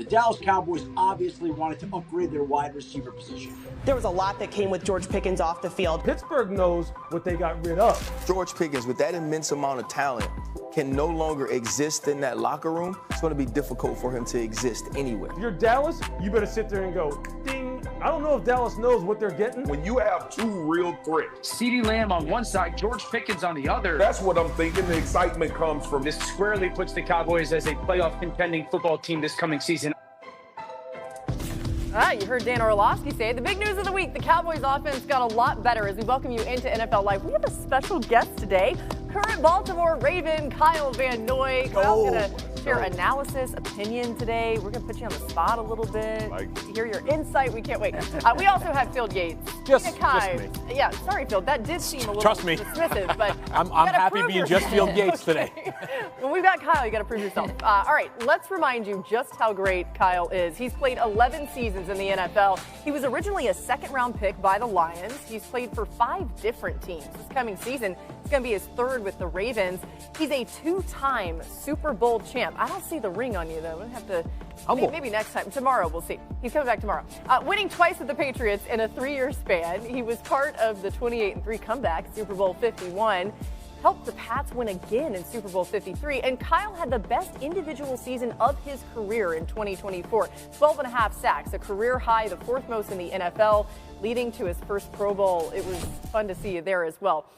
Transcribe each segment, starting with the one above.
Dallas Cowboys obviously wanted to upgrade their wide receiver position. There was a lot that came with George Pickens off the field. Pittsburgh knows what they got rid of. George Pickens, with that immense amount of talent, can no longer exist in that locker room. It's going to be difficult for him to exist anywhere. If you're Dallas, you better sit there and go, ding. I don't know if Dallas knows what they're getting. When you have two real threats, CeeDee Lamb on one side, George Pickens on the other. That's what I'm thinking. The excitement comes from This squarely puts the Cowboys as a playoff contending football team this coming season. You heard Dan Orlovsky say the big news of the week. The Cowboys offense got a lot better. As we welcome you into NFL Live, we have a special guest today. Current Baltimore Raven, Kyle Van Noy. Kyle's going to share analysis, opinion today. We're going to put you on the spot a little bit. To hear your insight. We can't wait. We also have Phil Yates. Just me. Yeah, sorry, Phil. That did seem a little dismissive, but I'm happy being just Phil Yates today. When we've got Kyle, you got to prove yourself. All right, let's remind you just how great Kyle is. He's played 11 seasons in the NFL. He was originally a second-round pick by the Lions. He's played for 5 different teams. This coming season, it's going to be his 3rd with the Ravens. He's a 2-time Super Bowl champ. I don't see the ring on you, though. We'll have to maybe next time. Tomorrow, we'll see. He's coming back tomorrow. Winning twice with the Patriots in a 3-year span. He was part of the 28-3 comeback, Super Bowl 51. Helped the Pats win again in Super Bowl 53, and Kyle had the best individual season of his career in 2024. 12.5 sacks, a career high, the 4th most in the NFL, leading to his first Pro Bowl. It was fun to see you there as well.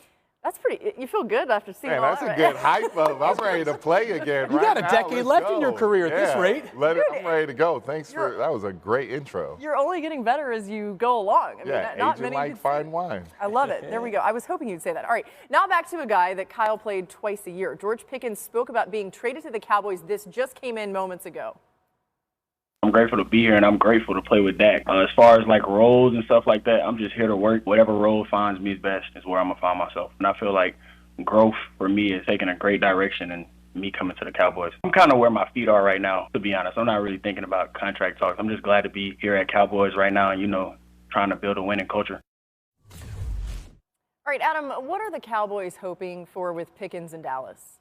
That's pretty. You feel good after seeing all that. That's a good hype up. I'm ready to play again. You got a decade left in your career at this rate. I'm ready to go. Thanks that was a great intro. You're only getting better as you go along. I mean, not many like fine wine. I love it. There we go. I was hoping you'd say that. All right, now back to a guy that Kyle played twice a year. George Pickens spoke about being traded to the Cowboys. This just came in moments ago. I'm grateful to be here, and I'm grateful to play with Dak. As far as, roles and stuff like that, I'm just here to work. Whatever role finds me best is where I'm going to find myself. And I feel like growth for me is taking a great direction and me coming to the Cowboys. I'm kind of where my feet are right now, to be honest. I'm not really thinking about contract talks. I'm just glad to be here at Cowboys right now and, trying to build a winning culture. All right, Adam, what are the Cowboys hoping for with Pickens in Dallas?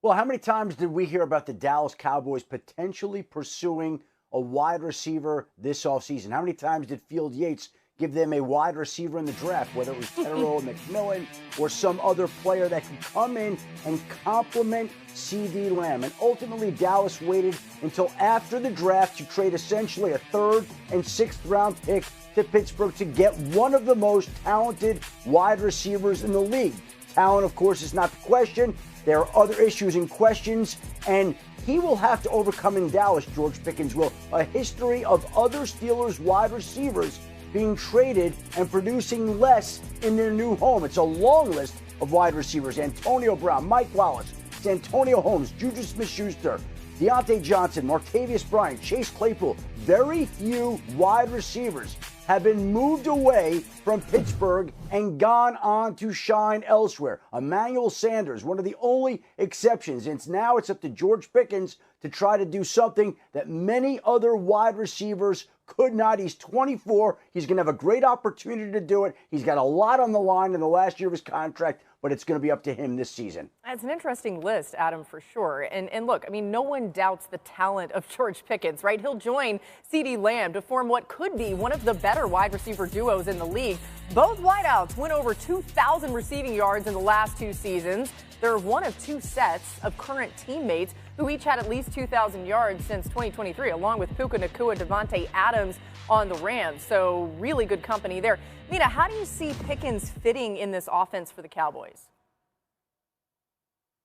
Well, how many times did we hear about the Dallas Cowboys potentially pursuing a wide receiver this offseason? How many times did Field Yates give them a wide receiver in the draft, whether it was Tedero or McMillan or some other player that could come in and complement CeeDee Lamb? And ultimately, Dallas waited until after the draft to trade essentially a 3rd and 6th round pick to Pittsburgh to get one of the most talented wide receivers in the league. Talent, of course, is not the question. There are other issues and questions, and he will have to overcome in Dallas, George Pickens will, a history of other Steelers wide receivers being traded and producing less in their new home. It's a long list of wide receivers. Antonio Brown, Mike Wallace, Santonio Holmes, Juju Smith-Schuster, Deontay Johnson, Martavis Bryant, Chase Claypool. Very few wide receivers have been moved away from Pittsburgh and gone on to shine elsewhere. Emmanuel Sanders, one of the only exceptions. And now it's up to George Pickens to try to do something that many other wide receivers could not. He's 24. He's going to have a great opportunity to do it. He's got a lot on the line in the last year of his contract, but it's going to be up to him this season. It's an interesting list, Adam, for sure. And look, I mean, no one doubts the talent of George Pickens, right? He'll join CeeDee Lamb to form what could be one of the better wide receiver duos in the league. Both wideouts went over 2,000 receiving yards in the last 2 seasons. They're one of 2 sets of current teammates who each had at least 2,000 yards since 2023, along with Puka Nacua, Devontae Adams on the Rams. So really good company there. Mina, how do you see Pickens fitting in this offense for the Cowboys?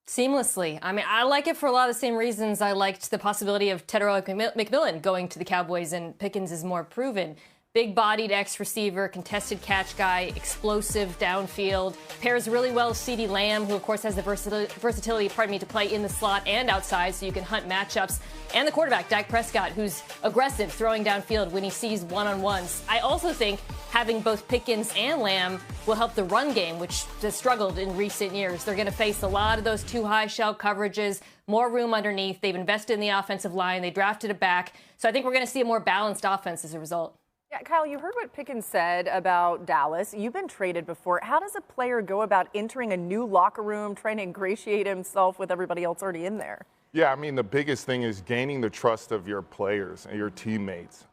Seamlessly. I mean, I like it for a lot of the same reasons I liked the possibility of Tedero McMillan going to the Cowboys, and Pickens is more proven. Big-bodied X-receiver, contested catch guy, explosive downfield. Pairs really well with CeeDee Lamb, who, of course, has the versatility, to play in the slot and outside, so you can hunt matchups. And the quarterback, Dak Prescott, who's aggressive, throwing downfield when he sees one-on-ones. I also think having both Pickens and Lamb will help the run game, which has struggled in recent years. They're going to face a lot of those too high shell coverages, more room underneath. They've invested in the offensive line. They drafted a back. So I think we're going to see a more balanced offense as a result. Yeah, Kyle, you heard what Pickens said about Dallas. You've been traded before. How does a player go about entering a new locker room, trying to ingratiate himself with everybody else already in there? Yeah, I mean, the biggest thing is gaining the trust of your players and your teammates.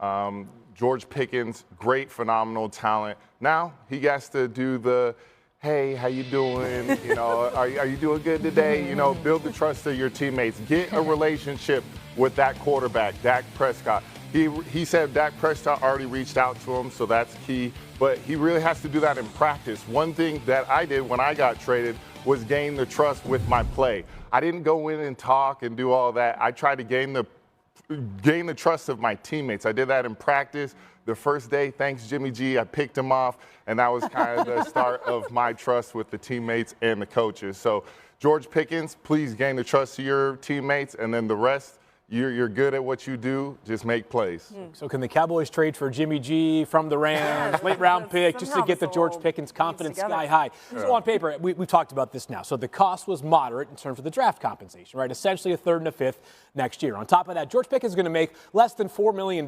George Pickens, great, phenomenal talent. Now he has to do the, hey, how you doing? You know, are you doing good today? You know, build the trust of your teammates. Get a relationship with that quarterback, Dak Prescott. He said Dak Prescott already reached out to him, so that's key. But he really has to do that in practice. One thing that I did when I got traded was gain the trust with my play. I didn't go in and talk and do all that. I tried to gain the trust of my teammates. I did that in practice. The first day, thanks Jimmy G, I picked him off, and that was kind of the start of my trust with the teammates and the coaches. So George Pickens, please gain the trust of your teammates, and then the rest, you're good at what you do. Just make plays. So can the Cowboys trade for Jimmy G from the Rams, late round pick, just to get the George Pickens confidence sky high? So on paper, we've talked about this now. So the cost was moderate in terms of the draft compensation, right? Essentially a third and a fifth next year. On top of that, George Pickens is going to make less than $4 million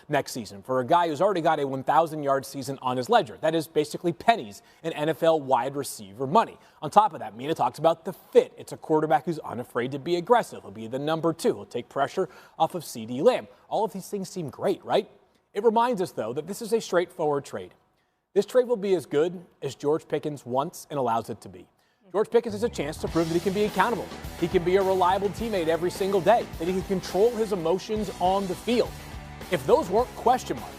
next season for a guy who's already got a 1,000-yard season on his ledger. That is basically pennies in NFL wide receiver money. On top of that, Mina talks about the fit. It's a quarterback who's unafraid to be aggressive. He'll be the number 2. He'll take pressure off of CeeDee Lamb. All of these things seem great, right? It reminds us, though, that this is a straightforward trade. This trade will be as good as George Pickens wants and allows it to be. George Pickens has a chance to prove that he can be accountable. He can be a reliable teammate every single day, that he can control his emotions on the field. If those weren't question marks,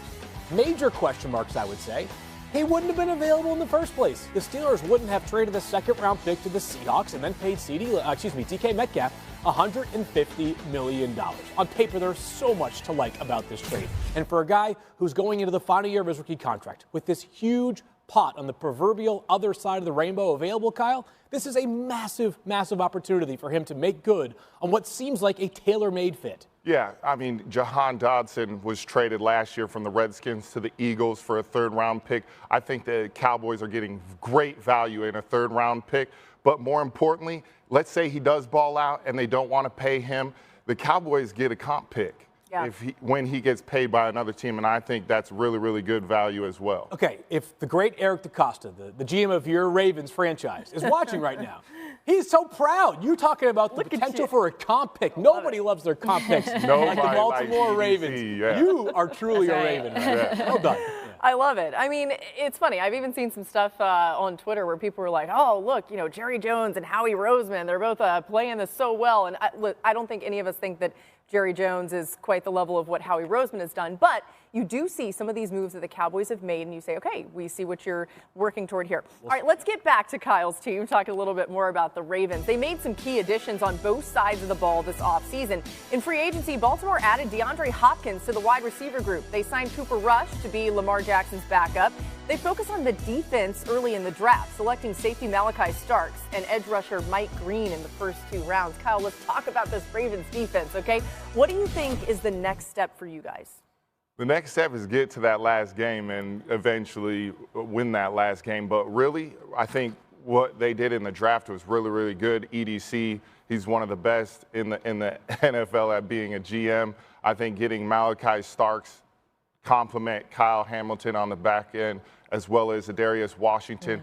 major question marks, I would say, he wouldn't have been available in the first place. The Steelers wouldn't have traded the second-round pick to the Seahawks and then paid DK Metcalf $150 million. On paper, there's so much to like about this trade. And for a guy who's going into the final year of his rookie contract with this huge pot on the proverbial other side of the rainbow available, Kyle, this is a massive, massive opportunity for him to make good on what seems like a tailor-made fit. Yeah, I mean, Jahan Dodson was traded last year from the Redskins to the Eagles for a third-round pick. I think the Cowboys are getting great value in a third-round pick. But more importantly, let's say he does ball out and they don't want to pay him. The Cowboys get a comp pick when he gets paid by another team, and I think that's really, really good value as well. Okay, if the great Eric DeCosta, the GM of your Ravens franchise, is watching right now, he's so proud. You're talking about the potential for a comp pick. Nobody loves their comp picks like the Baltimore Ravens. You are truly a Raven. Right? Well done. I love it. I mean, it's funny. I've even seen some stuff on Twitter where people were like, oh, look, you know, Jerry Jones and Howie Roseman, they're both playing this so well. And I don't think any of us think that Jerry Jones is quite the level of what Howie Roseman has done. But you do see some of these moves that the Cowboys have made, and you say, okay, we see what you're working toward here. All right, let's get back to Kyle's team, talk a little bit more about the Ravens. They made some key additions on both sides of the ball this offseason. In free agency, Baltimore added DeAndre Hopkins to the wide receiver group. They signed Cooper Rush to be Lamar Jackson's backup. They focus on the defense early in the draft, selecting safety Malachi Starks and edge rusher Mike Green in the first 2 rounds. Kyle, let's talk about this Ravens defense, okay? What do you think is the next step for you guys? The next step is get to that last game and eventually win that last game. But really, I think what they did in the draft was really, really good. EDC, he's one of the best in the NFL at being a GM. I think getting Malachi Starks, complement Kyle Hamilton on the back end, as well as Adarius Washington.